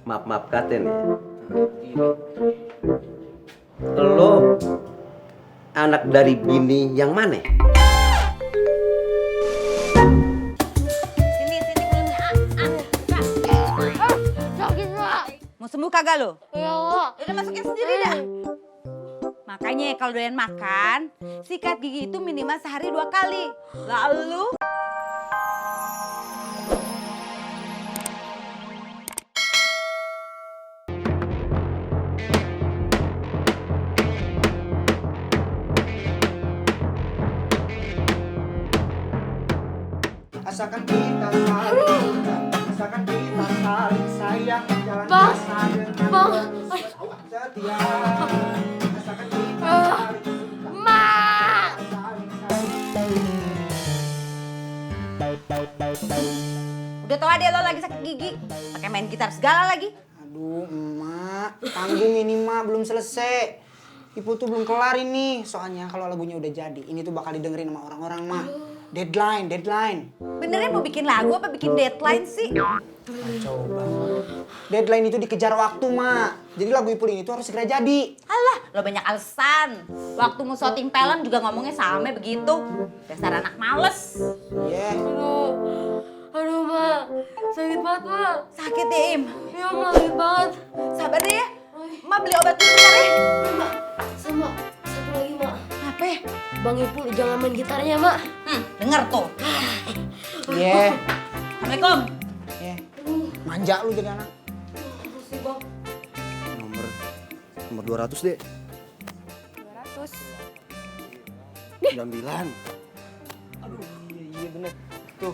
Maaf katen ya. Lo anak dari bini yang mana? Sini Sakit, Mak. mau sembuh kagak lo? Ya, Mak. Udah masukin sendiri dah. Makanya kalau doyan makan, sikat gigi itu minimal sehari 2 kali. Lalu Asalkan kita saling, asalkan kita saling sayang, jalan Bang, bersama dengan Bang. setia. Asalkan kita saling suka, Mak. saling udah tau adek lo lagi sakit gigi, pakai main gitar segala lagi. Aduh, emak, tanggung ini mak belum selesai. Ibu tuh belum kelar ini. Soalnya kalau lagunya udah jadi, ini tuh bakal didengerin sama orang-orang mak. Deadline. Benernya mau bikin lagu apa bikin deadline sih? Coba. Deadline itu dikejar waktu mak. Jadi lagu Ipul ini tuh harus segera jadi. Alah, lo banyak alasan. Waktu mau syuting film juga ngomongnya sama begitu. Dasar anak males. Iya. Aduh, Mak. Sakit banget, Mak. Sakit ya, Im? Iya, Mak. Sakit banget. Sabar deh ya. Ma beli obat dulu bentar ya. Mak, sama satu lagi, Mak. Apa? Bang Ipul jangan main gitarnya, Mak. Denger tuh. Iya. Assalamualaikum. Iya. Manja lu jadi anak. Makasih, Bang. Nomor 200 deh. 200. 9. Aduh, iya bener. Tuh.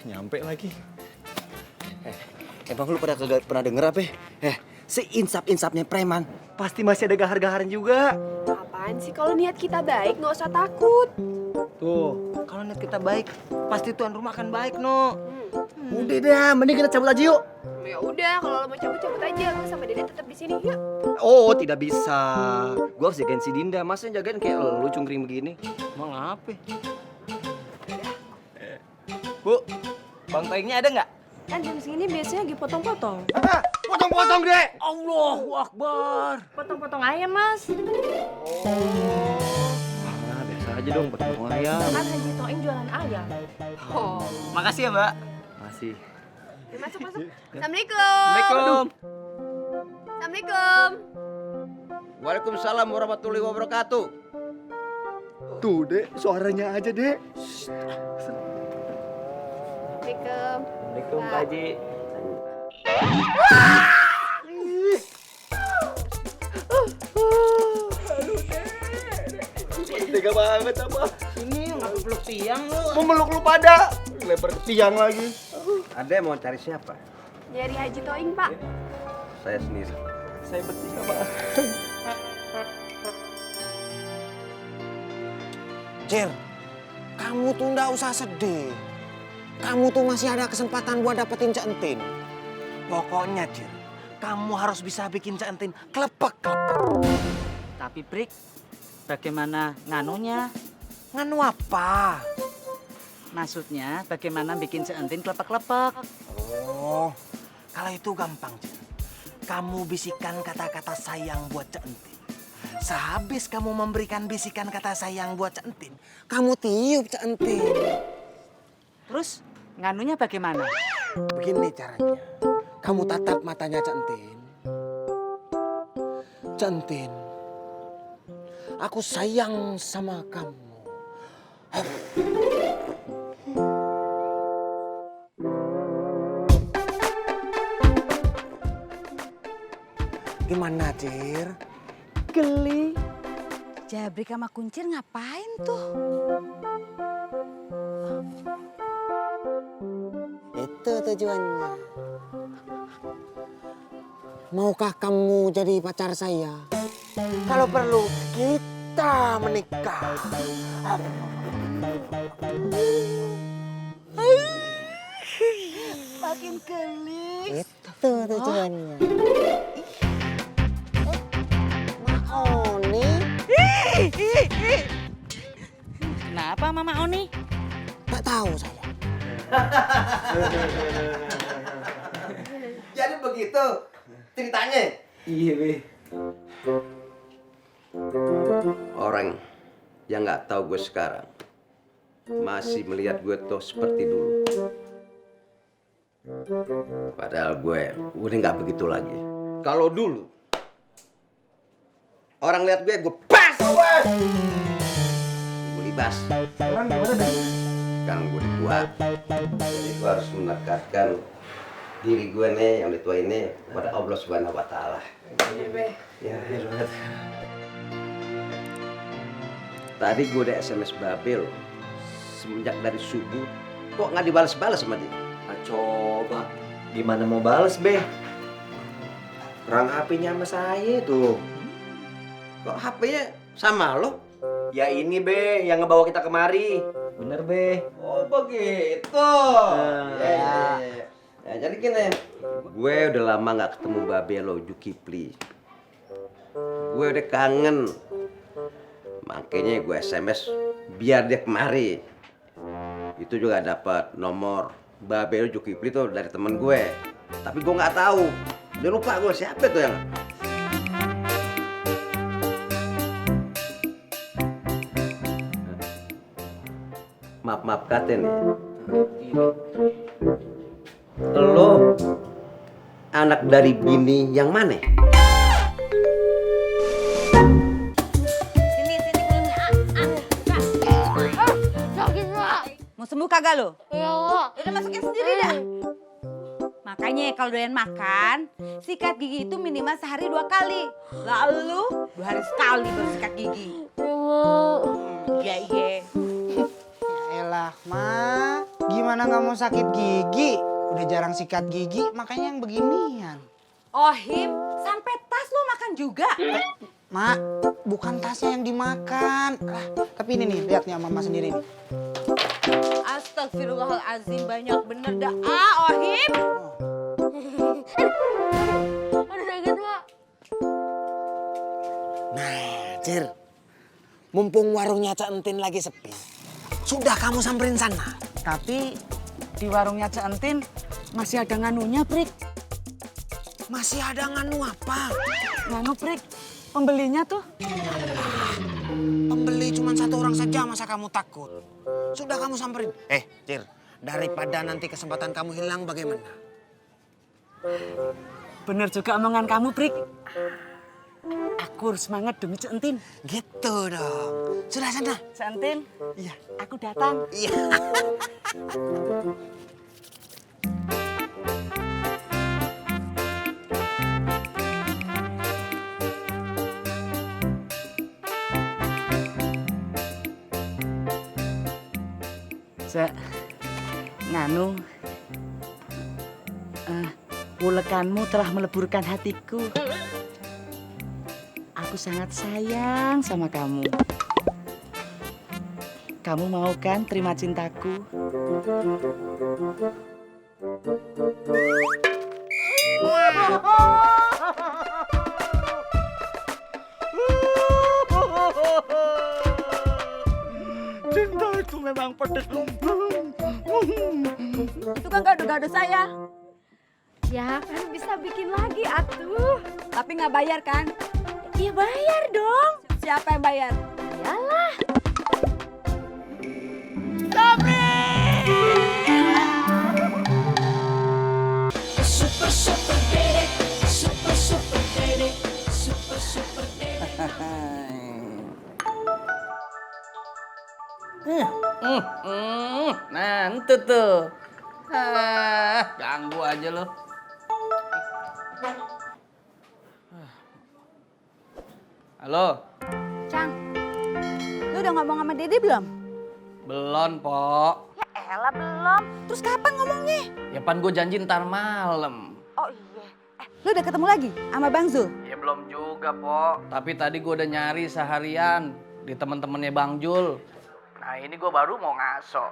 Nyampe lagi. Emang lu kagak pernah denger apa? Seinsap-insapnya preman pasti masih ada gahar-gaharan juga. Apaan sih, kalau niat kita baik nggak usah takut. Tuh, kalau niat kita baik, pasti tuan rumah akan baik, no. Udah dah, mending kita cabut aja yuk. Ya udah, kalau lo mau cabut-cabut aja, gue sama Dede tetap di sini. Yuk. Oh, tidak bisa. Gua harus jagain si Dinda. Masa jagain kayak lu cungkring begini? Emang apa? Bu, bang taingnya ada nggak? Kan jam segini biasanya lagi potong-potong. Potong-potong deh. Allahu Akbar. Potong-potong ayam, Mas. Ah, biasa aja dong, potong ayam. Kan Haji Toing jualan ayam. Oh. Makasih ya, Mbak. Makasih. Ya, masuk. Assalamualaikum. Assalamualaikum. Assalamualaikum. Waalaikumsalam warahmatullahi wabarakatuh. Tuh, Dek, suaranya aja, Dek. Assalamualaikum. Assalamualaikum, Pak Haji. Tega banget apa? Ini nggak peluk tiang lu. Memeluk lu pada. Lebar ke tiang lagi. Ade mau cari siapa? Dari Haji Toing, Pak. Saya sendiri. Saya bertiga, Pak. Jer, kamu tuh nggak usah sedih. Kamu tuh masih ada kesempatan buat dapetin Cak Entin. Pokoknya, Jir, kamu harus bisa bikin Cak Entin klepek-klepek. Tapi Prik, bagaimana nganunya? Nganu apa? Maksudnya bagaimana bikin Cak Entin klepek-klepek? Oh, kalau itu gampang, Jir. Kamu bisikan kata-kata sayang buat Cak Entin. Sehabis kamu memberikan bisikan kata sayang buat Cak Entin, Kamu tiup Cak Entin. Terus nganunya bagaimana? Begini caranya. Kamu tatap matanya Cak Entin. Cak Entin, aku sayang sama kamu. Gimana, Cir? Geli. Jabrik sama kuncir ngapain tuh? Itu tujuannya. Maukah kamu jadi pacar saya? Kalau perlu, kita menikah. Makin geli. Itu tujuannya. Maoni? Kenapa Mama Oni? Tak tahu saya. Jadi begitu ceritanya. Iya, Be. Orang yang nggak tahu gue sekarang masih melihat gue tuh seperti dulu. Padahal gue udah nggak begitu lagi. Kalau dulu orang lihat gue pas, gue libas. Sekarang gue udah tua, jadi gue harus mendekatkan diri gue nih yang udah tua ini kepada Allah Subhanahu Wa Taala. Ya, banget. Tadi gue udah SMS Babel semenjak dari subuh, kok nggak dibalas-balas sama dia? Nah, coba gimana mau bales, Be? Orang HP-nya sama saya tuh. Kok HP-nya sama lo? Ya ini, Be, yang ngebawa kita kemari. Bener, Be. Oh begitu. Ya. Ya, jadi gini, gue udah lama nggak ketemu Babelo Jukipli. Gue udah kangen. Makanya gue SMS biar dia kemari. Itu juga dapat nomor Babelo Jukipli tuh dari temen gue. Tapi gue nggak tahu. Dia lupa gue siapa tuh yang. Maaf kata nih. Lo anak dari bini yang mana? Sini kulitnya. Sakit, Mak. Mau sembuh kagak lo? Ya, Mak. Udah masukin sendiri dah. Makanya kalau doyan makan, sikat gigi itu minimal sehari 2 kali. Lalu 2 hari sekali baru sikat gigi. Ya, Mak. Iya. Ya elah, Ma. Gimana nggak mau sakit gigi? Udah jarang sikat gigi, makanya yang beginian. Ohim, sampai tas lo makan juga. Mak, bukan tasnya yang dimakan. Tapi ini nih, lihat nih Mama sendiri nih. Astagfirullahalazim, banyak bener dah. Ohim. Aduh, sakit, Mak. Nah, Cir. Mumpung warungnya Cak Entin lagi sepi. Sudah kamu samperin sana. Tapi di warungnya Cak Entin masih ada nganunya, Prik. Masih ada nganu apa? Nganu, Prik. Pembelinya tuh. Pembeli cuma 1 orang saja, masa kamu takut? Sudah kamu samperin. Cir, daripada nanti kesempatan kamu hilang bagaimana? Bener juga omongan kamu, Prik. Aku harus semangat demi Cak Entin. Gitu dong. Sudah sana. Cak Entin, iya, aku datang. Iya. Cak, nganu, ulekanmu telah meleburkan hatiku. Aku sangat sayang sama kamu. Kamu mau kan terima cintaku? Cinta itu memang pedes. Itu kan gado-gado saya. Ya kan bisa bikin lagi atuh. Tapi nggak bayar kan? Iya bayar dong. Siapa yang bayar? Yalah. Nah, itu tuh. Ganggu aja lo. Halo, Cang, lu udah ngomong sama Dede belum? belum, Pok. Ya elah belum. Terus kapan ngomongnya? Ya pan gue janji ntar malam. Oh iya. Lu udah ketemu lagi sama Bang Zul? Ya belum juga, Pok. Tapi tadi gue udah nyari seharian di temen-temennya Bang Jul. Nah ini gue baru mau ngaso.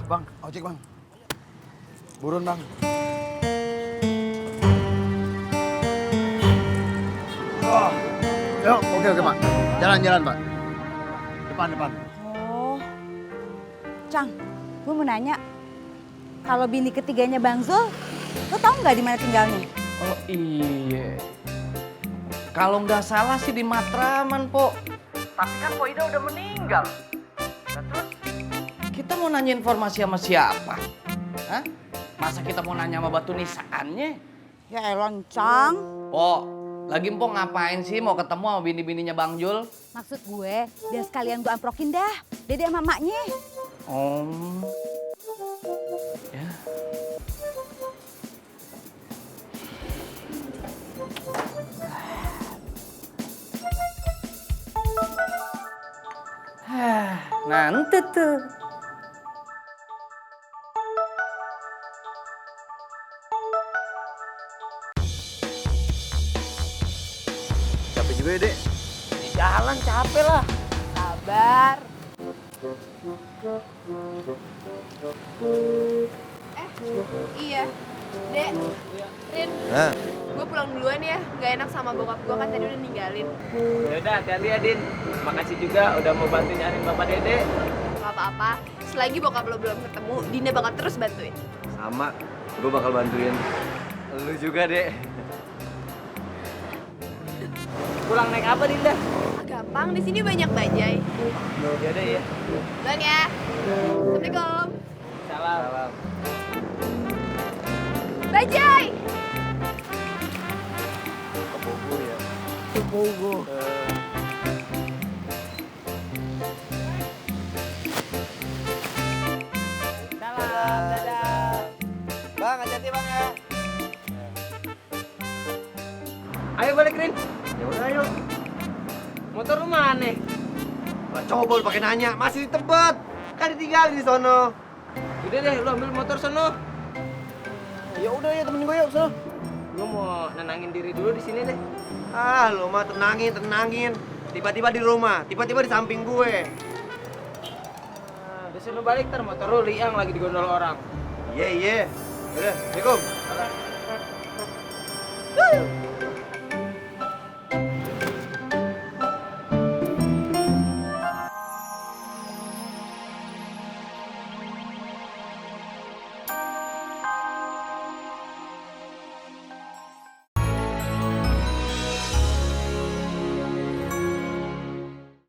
Bang, ojek bang. Burun bang. Yuk, oke Pak. Jalan, Pak. Depan. Oh, Cang, gue mau nanya, kalau bini ketiganya Bang Zul, lo tau nggak di mana tinggalnya? Oh iya. Kalau nggak salah sih di Matraman, Po. Tapi kan Po Ida udah meninggal. Nah, terus kita mau nanya informasi sama siapa? Hah? Masa kita mau nanya sama batu nisannya? Ya elon, Cang. Po, lagi Mpok ngapain sih mau ketemu sama bini-bininya Bang Jul? Maksud gue, biar sekalian gue amprokin dah, Dede sama maknya. Om. Ya. Nanti tuh. Capek juga ya, Dek. Di jalan capek lah. Sabar. Iya. Dek, Rin, Nah, gue pulang duluan ya. Gak enak sama bokap gue kan tadi udah ninggalin. Yaudah, hati-hati ya, Din. Makasih juga udah mau bantu nyariin Bapak Dede. Gak apa-apa. Selagi bokap lo belum ketemu, Dinda bakal terus bantuin. sama. Gue bakal bantuin. Lu juga, Dek. Pulang naik apa, Dinda? Gampang, di sini banyak bajai. Yaudah ya. Bang ya. Assalamualaikum. Salam. Bajai! Salam, dadah. Bang, hati-hati bang ya. Ayo balik, Rin. Ya udah, ayo. Motor lu mana? Lah, coba lu pakai nanya, masih di tempat. Kan ditinggalin di sono. Udah deh, lu ambil motor sono. Ya udah ya temenin gue yuk, so. Gua mau nenangin diri dulu di sini deh. Ah, lu mah tenangin. Tiba-tiba di rumah, tiba-tiba di samping gue. Udah sono balik ntar motor lu liang lagi digondol orang. Iya. Udah, Assalamualaikum.